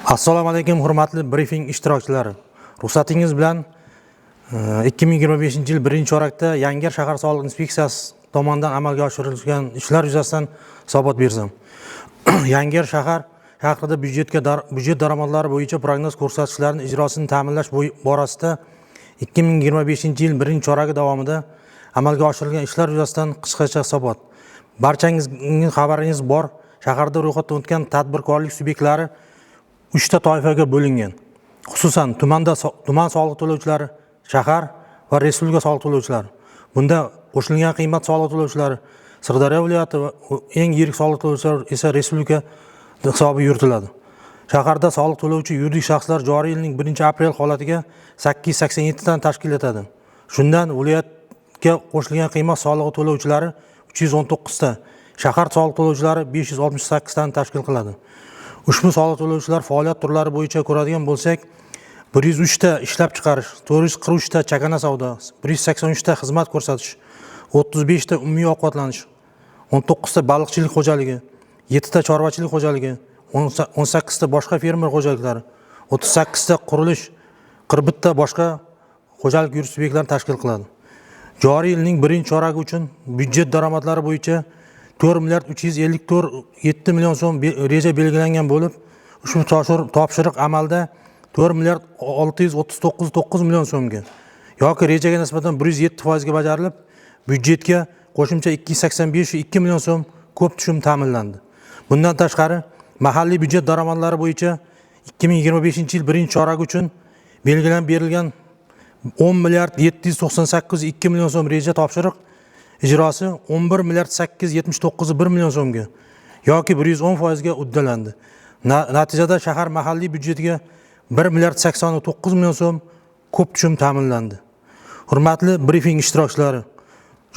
Assalomu alaykum hurmatli briefing ishtirokchilari. Ruxsatingiz bilan 2025-yil 1-orakda Yangiyer shahar soliq inspeksiyasi tomonidan amalga oshirilgan ishlar yuzasidan hisobot bersam. Yangiyer shahrida byudjet daromadlari bo'yicha prognoz ko'rsatkichlarining ijrosini ta'minlash borasida 2025-yil 1-oragi davomida amalga oshirilgan ishlar yuzasidan qisqacha hisobot. Barchangizning xabaringiz bor, shaharda ro'yxatdan o'tgan tadbirkorlik subyektlari 3 ta toifaga bo'lingan. Xususan, tuman soliq to'lovchilari, shahar va respublika soliq to'lovchilari. Bunda qo'shilgan qiymat soliq to'lovchilari, Sirdaryo viloyati va eng yirik soliq to'lovchilar esa respublika hisobi yuritiladi. Shaharda soliq to'lovchi yuridik shaxslar joriy yilning 1-aprel holatiga 887 dan tashkil etadi. Shundan viloyatga qo'shilgan qiymat solig'i to'lovchilari 319 ta, shahar soliq to'lovchilari 568 dan tashkil qiladi. Ushbu soliq to'lovchilar faoliyat turlari bo'yicha ko'radigan bo'lsak, 103 ta ishlab chiqarish, 443 ta chakana savdo, 183 ta xizmat ko'rsatish, 35 ta umumiy ovqatlanish, 19 ta baliqchilik xo'jaligi, 7 ta chorvachilik xo'jaligi, 18 ta boshqa fermer xo'jaliklari, 38 ta qurilish, 41 ta boshqa xo'jalik yuridik subyektlarini tashkil qiladi. Joriy yilning 1-oragi uchun byudjet daromadlari bo'yicha 4 milliard 354 million so'm reja belgilangan bo'lib, ushbu topshiriq amalda 4 milliard 639 million so'mga yoki rejaga nisbatan 107% ga bajarilib, byudjetga qo'shimcha 285 million so'm ko'p tushum ta'minlandi. Bundan tashqari, mahalliy byudjet daromadlari bo'yicha 2025-yil 1-oragi uchun belgilanib berilgan 10 milliard 798 million so'm reja topshiriq ijrosi 11 milliard 879 million so'mga yoki 110% ga uddalandi. Natijada shahar mahalliy byudjetiga 1 milliard 89 million so'm ko'p tushum ta'minlandi. Hurmatli briefing ishtirokchilari,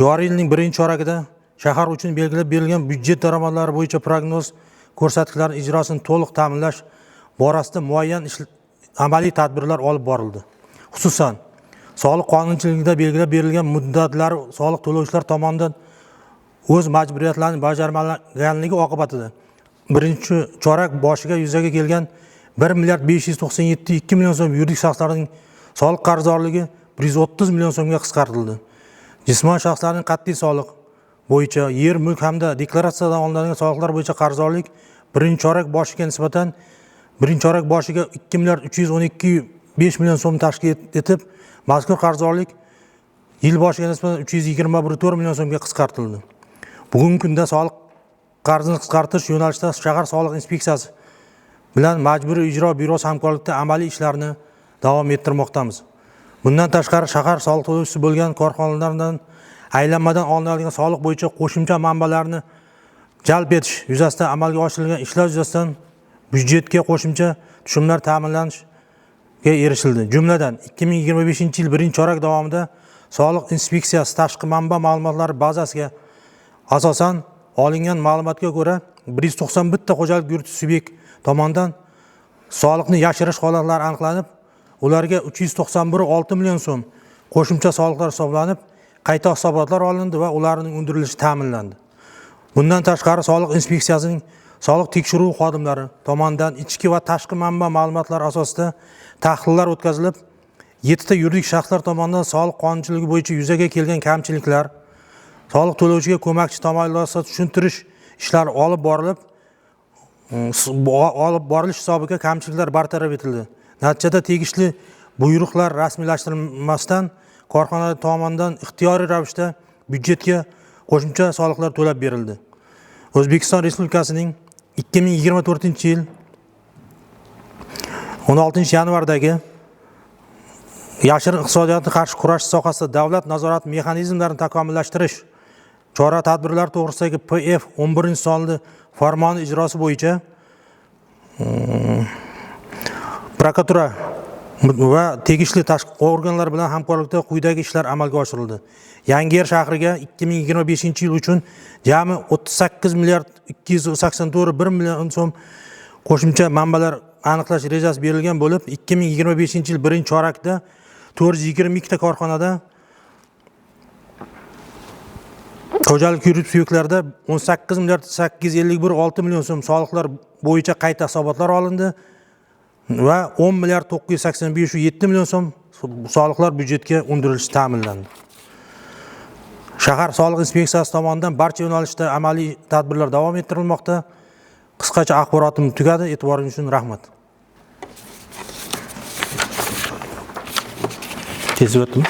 joriy yilning 1-oragida shahar uchun belgilab berilgan byudjet daromadlari bo'yicha prognoz ko'rsatkichlarining ijrosini to'liq ta'minlash borasida muayyan amaliy tadbirlar olib borildi. Xususan, soliq qonunchiligida belgilab berilgan muddatlari soliq to'lovchilar tomonidan o'z majburiyatlarini bajarmaganligi oqibatida 1-chorak boshiga yuzaga kelgan 1 milliard 597 million so'm yuridik shaxslarning soliq qarzdorligi 130 million so'mga qisqartirildi. Jismoniy shaxslarning qat'iy soliq bo'yicha yer, mulk hamda deklaratsiyadan olinadigan soliqlar bo'yicha qarzdorlik 1-chorak boshiga nisbatan 1-chorak boshiga 2 milliard 312,5 million so'm tashkil etib, mazkur qarzdorlik yil boshiga nisbatan 321,4 million so'mga qisqartirildi. Bugungi kunda soliq qarzini qisqartirish yo'nalishida shahar soliq inspeksiyasi bilan majburiy ijro byurosi hamkorlikda amaliy ishlarni davom ettirmoqdamiz. Bundan tashqari, shahar soliq to'lovchisi bo'lgan korxonalardan aylanmadan olinadigan soliq bo'yicha qo'shimcha manbalarni jalb etish yuzasidan amalga oshirilgan ishlar yuzasidan byudjetga qo'shimcha tushumlar ta'minlanishiga erishildi. Jumladan 2025-yil 1-orak davomida soliq inspeksiyasi tashqi manba ma'lumotlari bazasiga asosan olingan ma'lumotga ko'ra 191 ta xo'jalik yuritish subyekt tomonidan soliqni yashirish holatlari aniqlanib, ularga 391,6 million so'm qo'shimcha soliqlar hisoblanib, qayta hisobotlar olindi va ularning undirilishi ta'minlandi. Bundan tashqari, soliq inspeksiyasining soliq tekshiruv xodimlari tomonidan ichki va tashqi manba ma'lumotlari asosida tahlillar o'tkazilib, 7 ta yuridik shaxslar tomonidan soliq qonunchiligi bo'yicha yuzaga kelgan kamchiliklar, soliq to'lovchiga ko'makchi tomonlarga tushuntirish ishlari olib borilish hisobiga kamchiliklar bartaraf etildi. Natijada tegishli buyruqlar rasmiylashtirilmasdan korxona tomonidan ixtiyoriy ravishda byudjetga qo'shimcha soliqlar to'lab berildi. O'zbekiston Respublikasining 2024-yil 16-yanvardagi yashirin iqtisodiyotga qarshi kurash sohasida davlat nazorati mexanizmlarini takomillashtirish chora-tadbirlar to'g'risidagi PF 11-sonli farmoni ijrosi bo'yicha prokuratura va tegishli tashqi organlar bilan hamkorlikda quyidagi ishlar amalga oshirildi. Yangiyer shahriga 2025-yil uchun jami 38 milliard 284 million so'm qo'shimcha manbalar aniqlash rejasi berilgan bo'lib, 2025-yil 1-orakda 422 ta korxonada xo'jalik yuridik subyektlarida 18 milliard 851,6 million so'm soliqlar bo'yicha qayta hisobotlar olindi va 10 milliard 985,7 million so'm soliqlar byudjetga undirilishi ta'minlandi. Shahar soliq inspeksiyasi tomonidan barcha yo'nalishda amaliy tadbirlar davom ettirilmoqda. Qisqacha axborotim tugadi. E'tiboringiz uchun rahmat. Kesib o'tdim.